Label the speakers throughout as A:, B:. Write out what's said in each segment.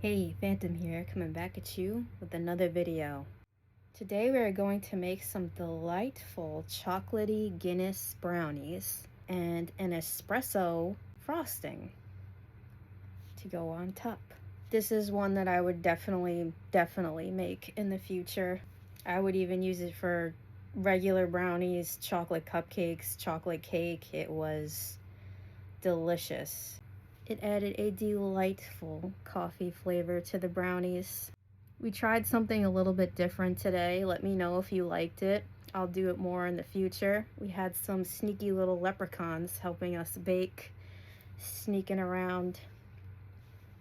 A: Hey, Phantom here, coming back at you with another video. Today we are going to make some delightful chocolatey Guinness brownies and an espresso frosting to go on top. This is one that I would definitely make in the future. I would even use it for regular brownies, chocolate cupcakes, chocolate cake. It was delicious. It added a delightful coffee flavor to the brownies. We tried something a little bit different today. Let me know if you liked it. I'll do it more in the future. We had some sneaky little leprechauns helping us bake, sneaking around.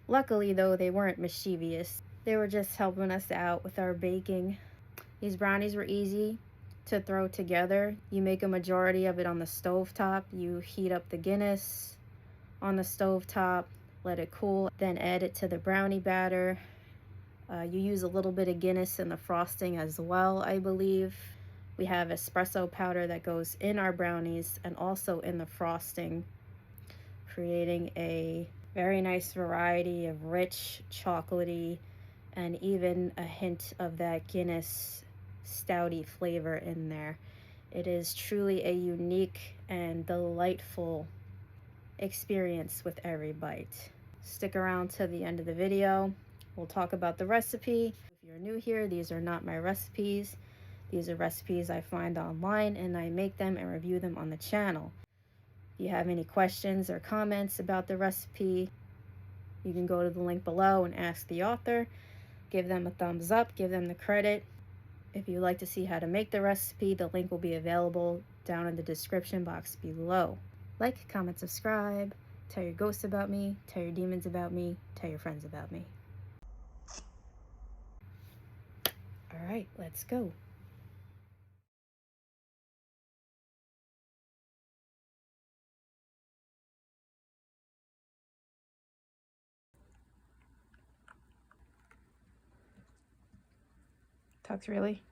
A: Luckily though, they weren't mischievous. They were just helping us out with our baking. These brownies were easy to throw together. You make a majority of it on the stove top. You heat up the Guinness on the stove top, let it cool, then add it to the brownie batter. You use a little bit of Guinness in the frosting as well, I believe. We have espresso powder that goes in our brownies and also in the frosting, creating a very nice variety of rich, chocolatey, and even a hint of that Guinness stouty flavor in there. It is truly a unique and delightful experience with every bite. Stick around to the end of the video. We'll talk about the recipe. If you're new here, these are not my recipes. These are recipes I find online and I make them and review them on the channel. If you have any questions or comments about the recipe, you can go to the link below and ask the author. Give them a thumbs up, give them the credit. If you'd like to see how to make the recipe, the link will be available down in the description box below. Like, comment, subscribe, tell your ghosts about me, tell your demons about me, tell your friends about me. All right, let's go. Tux, really?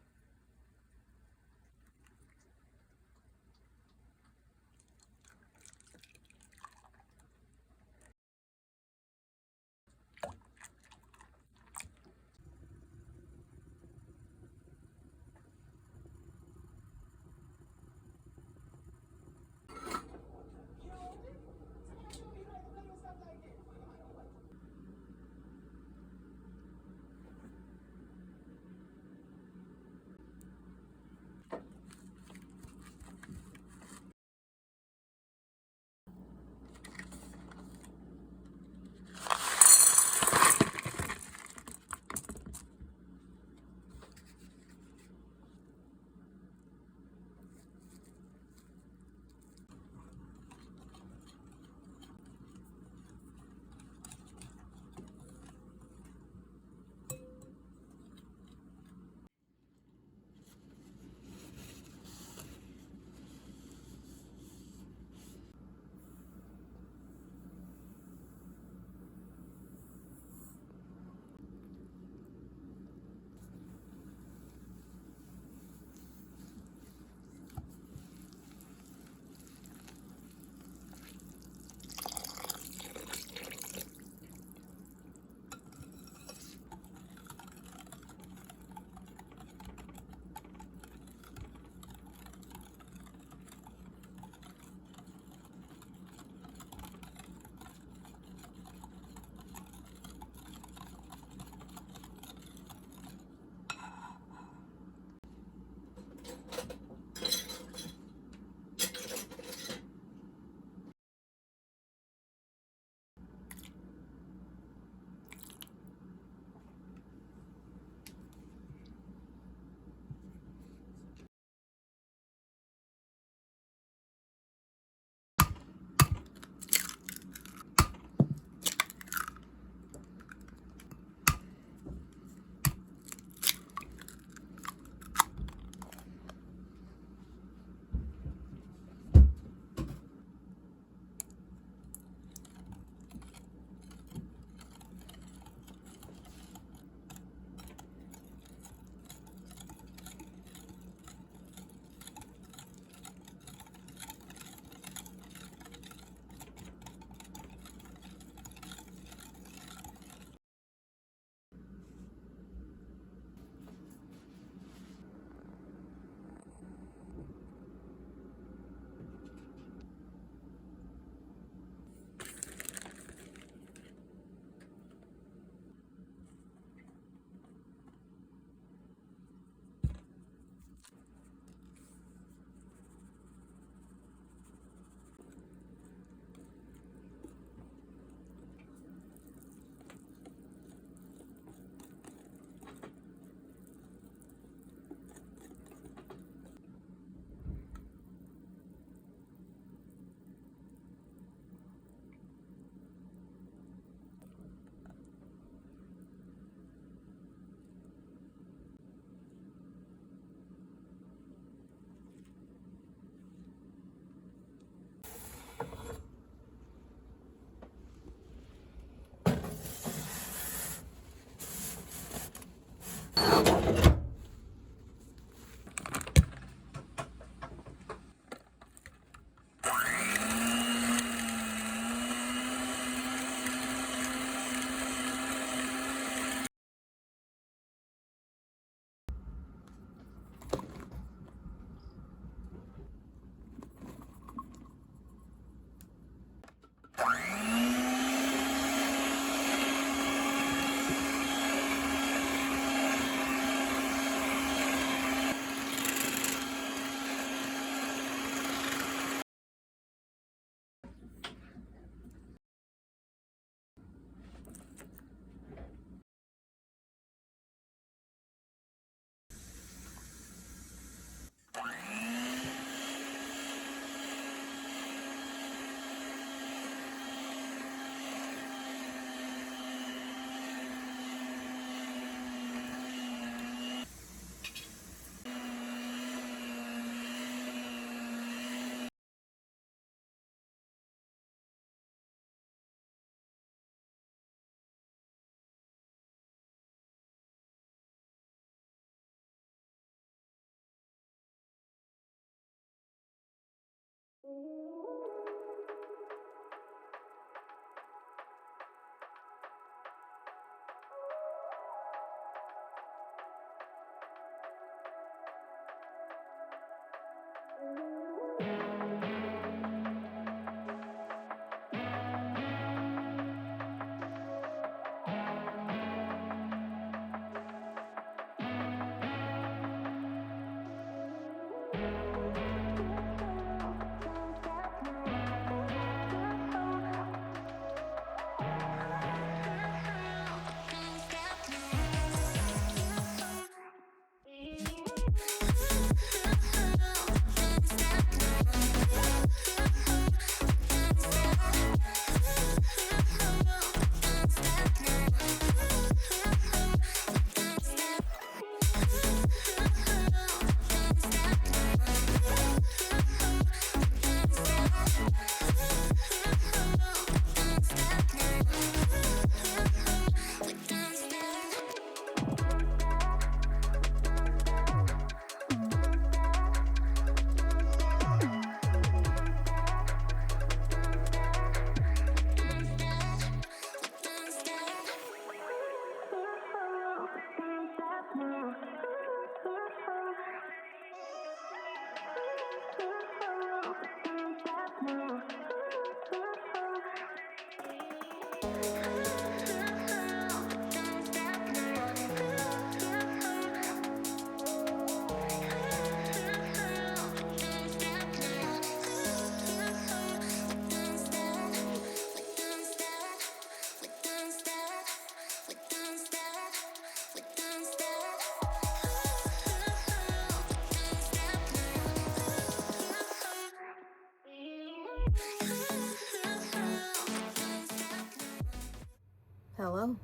A: Hello,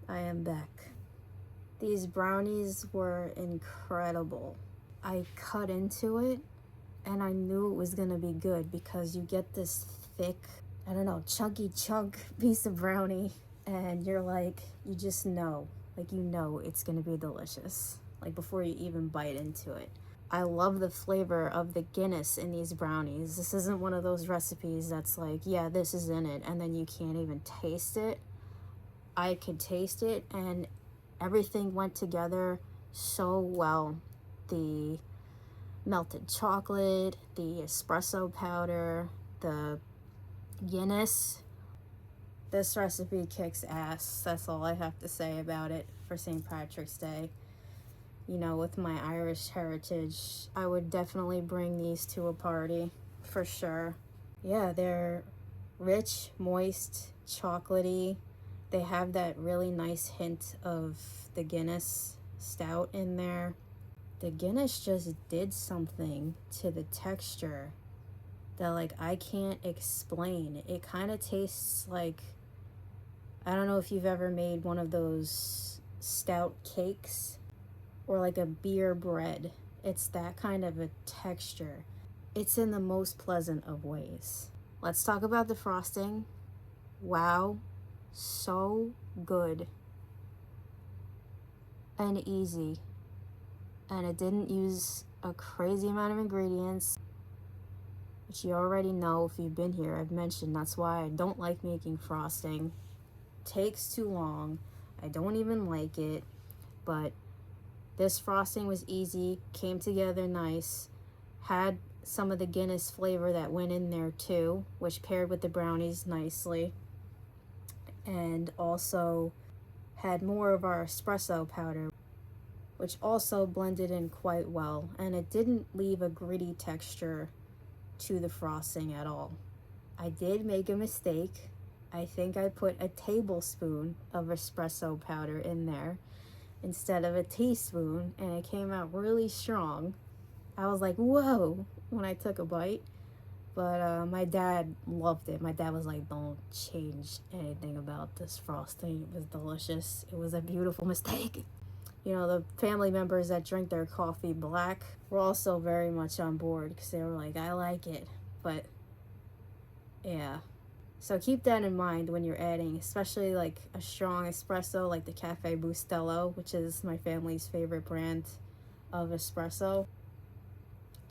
A: I am back. These brownies were incredible. I cut into it and I knew it was gonna be good because you get this thick, I don't know, chunky chunk piece of brownie and you're like, you just know, like you know it's gonna be delicious, like before you even bite into it. I love the flavor of the Guinness in these brownies. This isn't one of those recipes that's like, yeah, this is in it, and then you can't even taste it. I could taste it and everything went together so well. The melted chocolate, the espresso powder, the Guinness. This recipe kicks ass. That's all I have to say about it for St. Patrick's Day. You know, with my Irish heritage, I would definitely bring these to a party, for sure. Yeah, they're rich, moist, chocolatey. They have that really nice hint of the Guinness stout in there. The Guinness just did something to the texture that, like, I can't explain. It kind of tastes like, I don't know if you've ever made one of those stout cakes or like a beer bread. It's that kind of a texture. It's in the most pleasant of ways. Let's talk about the frosting. Wow. So good and easy, and it didn't use a crazy amount of ingredients, which you already know if you've been here. I've mentioned that's why I don't like making frosting. Takes too long. I don't even like it, but this frosting was easy, came together nice, had some of the Guinness flavor that went in there too, which paired with the brownies nicely, and also had more of our espresso powder, which also blended in quite well, and it didn't leave a gritty texture to the frosting at all. I did make a mistake. I think I put a tablespoon of espresso powder in there instead of a teaspoon, and it came out really strong. I was like, whoa, when I took a bite. But my dad loved it. My dad was like, don't change anything about this frosting. It was delicious. It was a beautiful mistake. You know, the family members that drink their coffee black were also very much on board because they were like, I like it. But yeah. So keep that in mind when you're adding, especially like a strong espresso like the Cafe Bustelo, which is my family's favorite brand of espresso.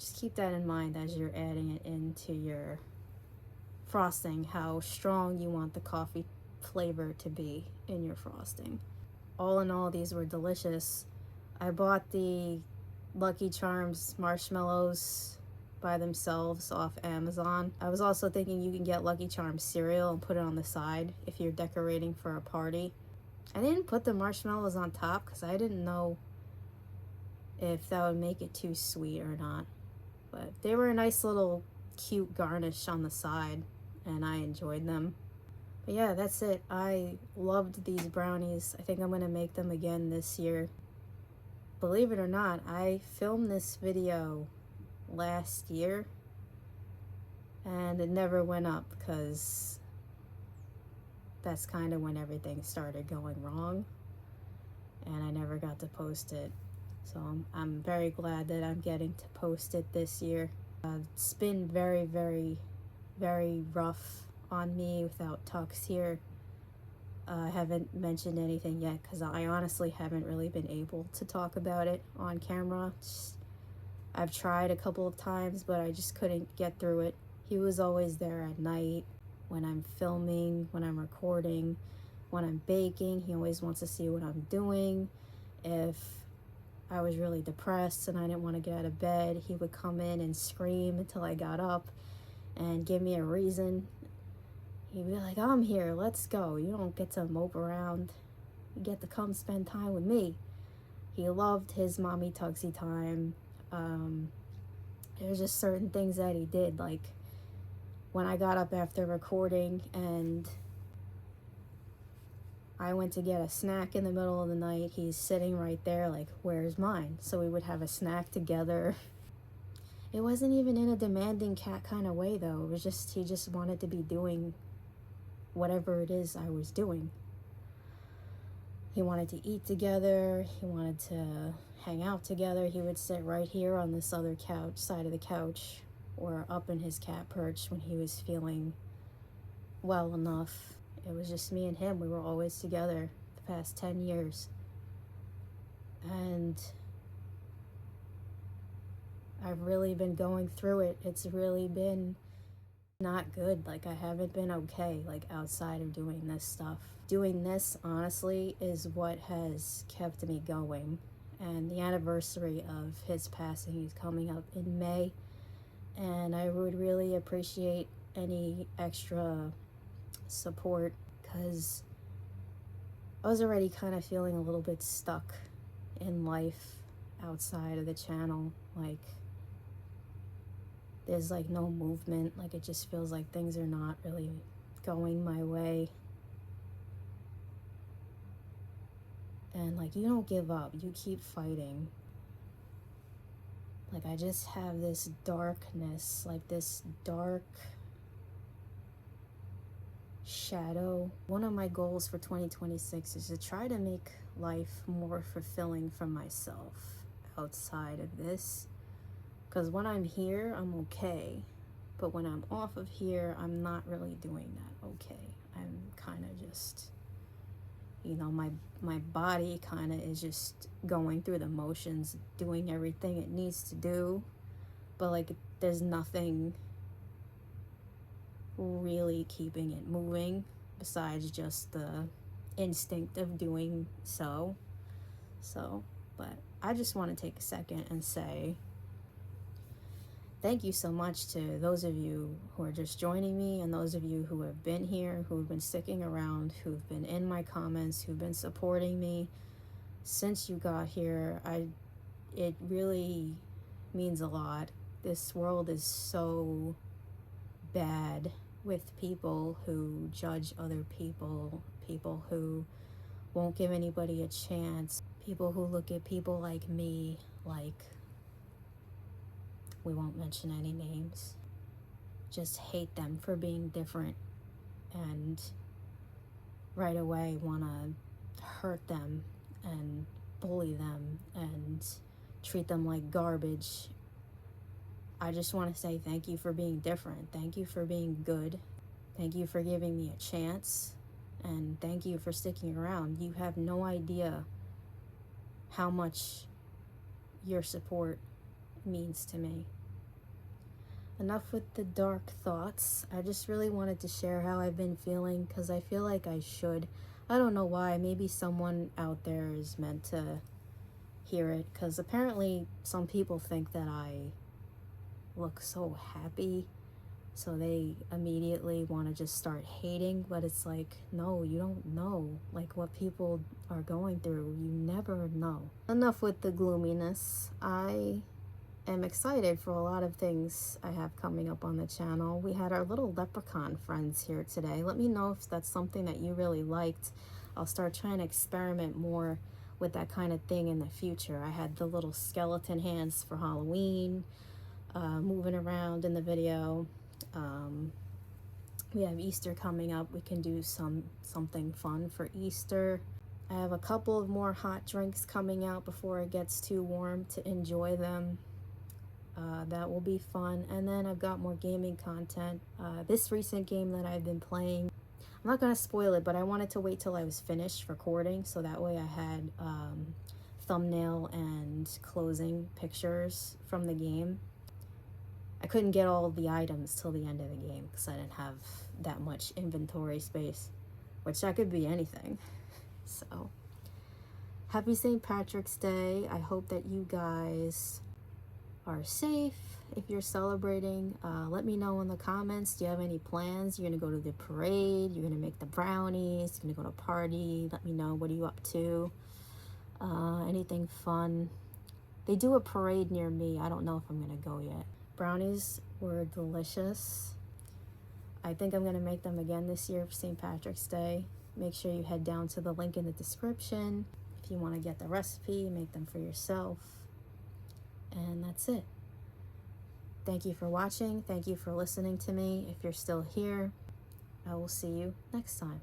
A: just keep that in mind as you're adding it into your frosting, how strong you want the coffee flavor to be in your frosting. All in all, these were delicious. I bought the Lucky Charms marshmallows by themselves off Amazon. I was also thinking you can get Lucky Charms cereal and put it on the side if you're decorating for a party. I didn't put the marshmallows on top because I didn't know if that would make it too sweet or not. But they were a nice little cute garnish on the side, and I enjoyed them. But yeah, that's it. I loved these brownies. I think I'm gonna make them again this year. Believe it or not, I filmed this video last year and it never went up because that's kind of when everything started going wrong and I never got to post it. So I'm very glad that I'm getting to post it this year. It's been very, very, very rough on me without Tux here. I haven't mentioned anything yet because I honestly haven't really been able to talk about it on camera. I've tried a couple of times, but I just couldn't get through it. He was always there at night when I'm filming, when I'm recording, when I'm baking. He always wants to see what I'm doing. If I was really depressed and I didn't want to get out of bed, he would come in and scream until I got up and give me a reason. He'd be like, I'm here, let's go. You don't get to mope around. You get to come spend time with me. He loved his mommy Tugsy time. There's just certain things that he did, like when I got up after recording and I went to get a snack in the middle of the night, he's sitting right there like, where's mine? So we would have a snack together. It wasn't even in a demanding cat kind of way though. It was just, he just wanted to be doing whatever it is I was doing. He wanted to eat together, he wanted to hang out together. He would sit right here on this other couch, side of the couch, or up in his cat perch when he was feeling well enough. It was just me and him. We were always together the past 10 years. And I've really been going through it. It's really been not good. Like, I haven't been okay, like, outside of doing this stuff. Doing this, honestly, is what has kept me going. And the anniversary of his passing is coming up in May. And I would really appreciate any extra support because I was already kind of feeling a little bit stuck in life outside of the channel. Like, there's like no movement. Like, it just feels like things are not really going my way. And like, you don't give up, you keep fighting. Like, I just have this darkness, like this dark shadow. One of my goals for 2026 is to try to make life more fulfilling for myself outside of this. Because when I'm here, I'm okay. But when I'm off of here, I'm not really doing that okay. I'm kind of just, you know, my body kind of is just going through the motions, doing everything it needs to do. But like, there's nothing really keeping it moving besides just the instinct of doing so. But I just want to take a second and say thank you so much to those of you who are just joining me and those of you who have been here, who've been sticking around, who've been in my comments, who've been supporting me since you got here. It really means a lot. This world is so bad with people who judge other people, people who won't give anybody a chance, people who look at people like me like, we won't mention any names, just hate them for being different and right away want to hurt them and bully them and treat them like garbage. I just want to say thank you for being different. Thank you for being good. Thank you for giving me a chance. And thank you for sticking around. You have no idea how much your support means to me. enough with the dark thoughts. I just really wanted to share how I've been feeling because I feel like I should. I don't know why. Maybe someone out there is meant to hear it, because apparently some people think that I look so happy, so they immediately want to just start hating. But it's like, no, you don't know like what people are going through. You never know. Enough with the gloominess. I am excited for a lot of things I have coming up on the channel. We had our little leprechaun friends here today. Let me know if that's something that you really liked. I'll start trying to experiment more with that kind of thing in the future. I had the little skeleton hands for Halloween, moving around in the video. We have Easter coming up. We can do something fun for Easter. I have a couple of more hot drinks coming out before it gets too warm to enjoy them. That will be fun. And then I've got more gaming content. This recent game that I've been playing, I'm not going to spoil it, but I wanted to wait till I was finished recording, so that way I had thumbnail and closing pictures from the game. I couldn't get all the items till the end of the game because I didn't have that much inventory space, which that could be anything. So, happy St. Patrick's Day. I hope that you guys are safe. If you're celebrating, let me know in the comments. Do you have any plans? You're gonna go to the parade, you're gonna make the brownies, you're gonna go to a party. Let me know, what are you up to? Anything fun? They do a parade near me. I don't know if I'm gonna go yet. Brownies were delicious. I think I'm gonna make them again this year for St. Patrick's Day. Make sure you head down to the link in the description if you want to get the recipe, make them for yourself. And that's it. Thank you for watching. Thank you for listening to me. If you're still here, I will see you next time.